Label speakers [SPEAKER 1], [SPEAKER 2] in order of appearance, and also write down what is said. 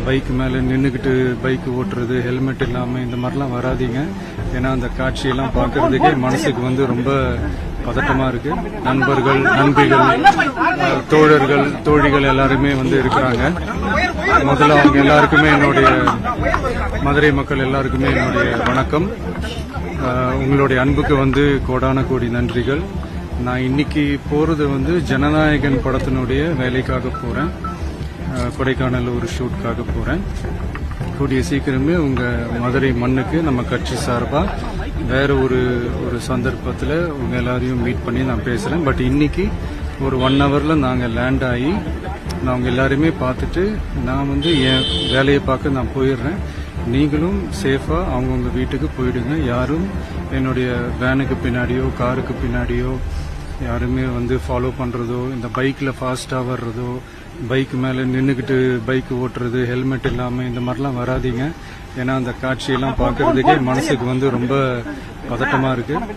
[SPEAKER 1] Bike மேலே நின்றுக்கிட்டு bike ஓட்டுறது, ஹெல்மெட் இல்லாமல் இந்த மாதிரிலாம் வராதீங்க. ஏன்னா அந்த காட்சியெல்லாம் பார்க்கறதுக்கே மனசுக்கு வந்து ரொம்ப பதட்டமாக இருக்கு. நண்பர்கள், நண்பிகள், தோழர்கள், தோழிகள் எல்லாருமே வந்து இருக்கிறாங்க. முதல்ல அவங்க எல்லாருக்குமே என்னுடைய மதுரை மக்கள் எல்லாருக்குமே என்னுடைய வணக்கம். உங்களுடைய அன்புக்கு வந்து கோடான கோடி நன்றிகள். நான் இன்னைக்கு போறது வந்து ஜனநாயகன் படத்தினுடைய வேலைக்காக போறேன். கொடைக்கானல் ஒரு ஷூட்காக போறேன். கூடிய சீக்கிரமே உங்க மதுரை மண்ணுக்கு நம்ம கட்சி சார்பா வேற ஒரு சந்தர்ப்பத்தில் உங்க எல்லாரையும் மீட் பண்ணி நான் பேசுறேன். பட் இன்னைக்கு ஒரு 1 ஹவர்ல நாங்க லேண்ட் ஆகி நான் உங்க எல்லாருமே பார்த்துட்டு நான் வந்து என் வேலையை பார்க்க நான் போயிடுறேன். நீங்களும் சேஃபா அவங்கவுங்க வீட்டுக்கு போயிடுங்க. யாரும் என்னுடைய வேனுக்கு பின்னாடியோ காருக்கு பின்னாடியோ யாருமே வந்து ஃபாலோ பண்றதோ, இந்த பைக்ல ஃபாஸ்டா வர்றதோ, பைக் மேல நின்றுக்கிட்டு பைக் ஓட்டுறது, ஹெல்மெட் இல்லாம இந்த மாதிரிலாம் வராதீங்க. ஏன்னா அந்த காட்சியெல்லாம் பார்க்கறதுக்கே மனசுக்கு வந்து ரொம்ப பதட்டமா இருக்கு.